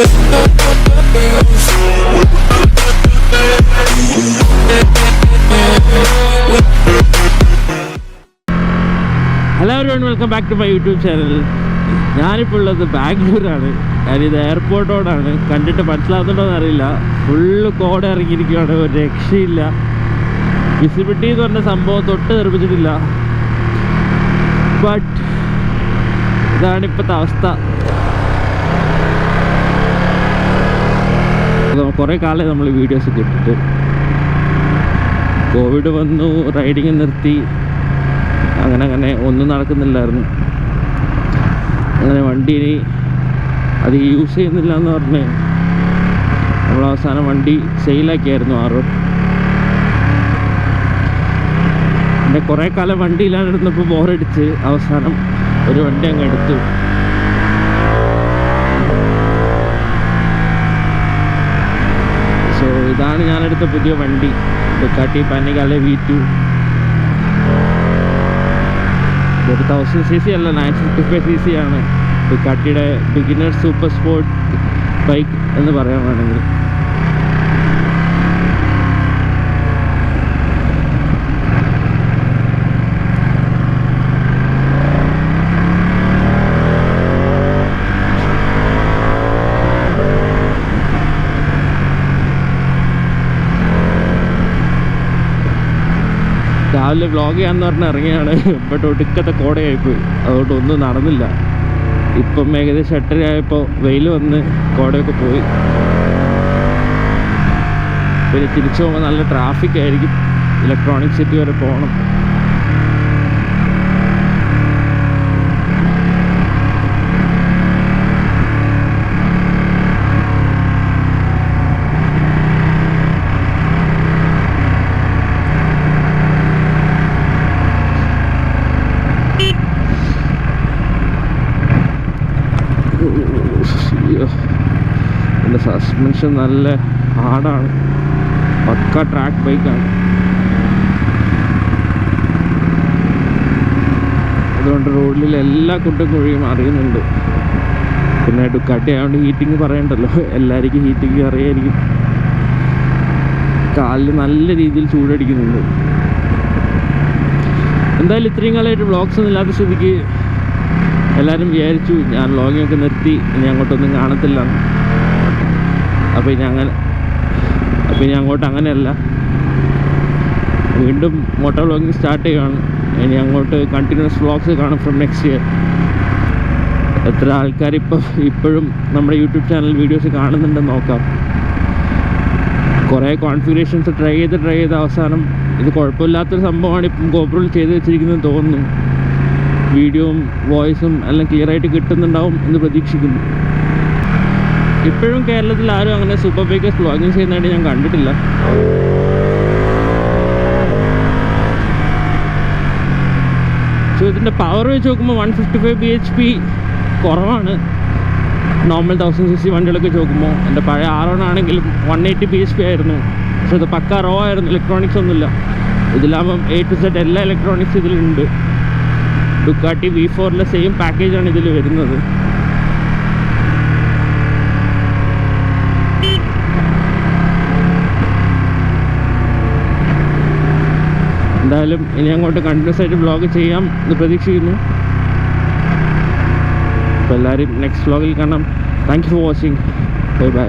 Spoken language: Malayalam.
Hello everyone, welcome back to my YouTube channel. ഞാനിപ്പോൾ ഉള്ളത് ബാംഗ്ലൂരാണ്. ഞാനിത് എയർപോർട്ട് റോഡാണ്. കണ്ടിട്ട് മനസ്സിലാകുന്നുണ്ടോയെന്ന് അറിയില്ല. ഫുള്ള് കോട ഇറങ്ങിയിരിക്കുകയാണ്, ഒരു രക്ഷയില്ല. വിസിബിലിറ്റി എന്ന് പറഞ്ഞ സംഭവം തൊട്ട് നിർമ്മിച്ചിട്ടില്ല. ബട്ട് ഇതാണ് ഇപ്പോഴത്തെ അവസ്ഥ. കുറേ കാലം നമ്മൾ വീഡിയോസ് ഇട്ടിട്ട് കോവിഡ് വന്നു, റൈഡിങ് നിർത്തി, അങ്ങനെ ഒന്നും നടക്കുന്നില്ലായിരുന്നു. അങ്ങനെ വണ്ടി ഇനി അത് യൂസ് ചെയ്യുന്നില്ല എന്ന് പറഞ്ഞ് നമ്മൾ അവസാനം വണ്ടി സെയിലാക്കിയായിരുന്നു ആറ്. പിന്നെ കുറേ കാലം വണ്ടി ഇല്ലാണ്ടിരുന്നപ്പോൾ ബോറടിച്ച് അവസാനം ഒരു വണ്ടി അങ്ങ് എടുത്തു. സോ ഇതാണ് ഞാനെടുത്ത പുതിയ വണ്ടി, ഡുക്കാട്ടി പാനിഗാലെ V2. ഒരു 1000cc അല്ല, 955cc ആണ്. ഡുക്കാട്ടിയുടെ ബിഗിനർ സൂപ്പർ സ്പോർട്ട് ബൈക്ക് എന്ന് പറയാൻ വേണമെങ്കിൽ. രാവിലെ വ്ളോഗ് ചെയ്യാമെന്ന് പറഞ്ഞ് ഇറങ്ങിയാണ്. ബട്ട് ഒടുക്കത്തെ കോടയായിപ്പോയി, അതുകൊണ്ട് ഒന്നും നടന്നില്ല. ഇപ്പം ഏകദേശം 8:30 ആയപ്പോൾ വെയിൽ വന്ന് കോടയൊക്കെ പോയി. പിന്നെ തിരിച്ചു പോകുമ്പോൾ നല്ല ട്രാഫിക് ആയിരിക്കും. ഇലക്ട്രോണിക് സിറ്റി വരെ പോകണം. എൻ്റെ സസ്പെൻഷൻ നല്ല ഹാർഡാണ്, പക്ക ട്രാക്ക് ബൈക്കാണ്. അതുകൊണ്ട് റോഡിൽ എല്ലാ കുണ്ടും കുഴിയും അറിയുന്നുണ്ട്. പിന്നെ ഡുക്കാട്ടി ആയതുകൊണ്ട് ഹീറ്റിങ് പറയണ്ടല്ലോ, എല്ലാവർക്കും ഹീറ്റിങ് അറിയായിരിക്കും. കാലിൽ നല്ല രീതിയിൽ ചൂടടിക്കുന്നുണ്ട്. എന്തായാലും ഇത്രയും കാലമായിട്ട് വ്ളോഗ്സ് ഒന്നും ഇല്ലാത്ത സ്ഥിതിക്ക് എല്ലാവരും വിചാരിച്ചു ഞാൻ വ്ളോഗിങ്ങൊക്കെ നിർത്തി, ഇനി അങ്ങോട്ടൊന്നും കാണത്തില്ല. അപ്പോൾ ഇനി അങ്ങോട്ട് അങ്ങനെയല്ല, വീണ്ടും മോട്ടോ വ്ളോഗിങ് സ്റ്റാർട്ട് ചെയ്യുകയാണ്. ഇനി അങ്ങോട്ട് കണ്ടിന്യൂസ് വ്ളോഗ്സ് കാണും ഫ്രം നെക്സ്റ്റ് ഇയർ. എത്ര ആൾക്കാർ ഇപ്പോഴും നമ്മുടെ യൂട്യൂബ് ചാനൽ വീഡിയോസ് കാണുന്നുണ്ടെന്ന് നോക്കാം. കുറേ കോൺഫിഗറേഷൻസ് ട്രൈ ചെയ്ത് അവസാനം ഇത് കുഴപ്പമില്ലാത്തൊരു സംഭവമാണ് ഇപ്പം ഗോപ്രോയിൽ ചെയ്ത് വെച്ചിരിക്കുന്നത് തോന്നുന്നു. വീഡിയോയും വോയിസും എല്ലാം ക്ലിയറായിട്ട് കിട്ടുന്നുണ്ടാവും എന്ന് പ്രതീക്ഷിക്കുന്നു. ഇപ്പോഴും കേരളത്തിൽ ആരും അങ്ങനെ സൂപ്പർ ബൈക്കേഴ്സ് വ്ളോഗിങ് ചെയ്യുന്നതായിട്ട് ഞാൻ കണ്ടിട്ടില്ല. സോ ഇതിൻ്റെ പവർ വെച്ച് നോക്കുമ്പോൾ 155 bhp കുറവാണ് നോർമൽ 1000cc വണ്ടികളൊക്കെ വെച്ച് നോക്കുമ്പോൾ. എൻ്റെ പഴയ R1 ആണെങ്കിലും 180 bhp ആയിരുന്നു. പക്ഷെ ഇത് പക്ക റോ ആയിരുന്നു, ഇലക്ട്രോണിക്സ് ഒന്നുമില്ല. ഇതിലാകുമ്പം A to Z എല്ലാ ഇലക്ട്രോണിക്സ് ഇതിലുണ്ട്. ഡുക്കാട്ടി V4 സെയിം പാക്കേജാണ് ഇതിൽ വരുന്നത്. എന്തായാലും ഇനി അങ്ങോട്ട് കണ്ടിന്യൂസ് ആയിട്ട് വ്ളോഗ് ചെയ്യാം എന്ന് പ്രതീക്ഷിക്കുന്നു. അപ്പോൾ എല്ലാവരും നെക്സ്റ്റ് വ്ളോഗിൽ കാണാം. Thank you for watching. Bye bye.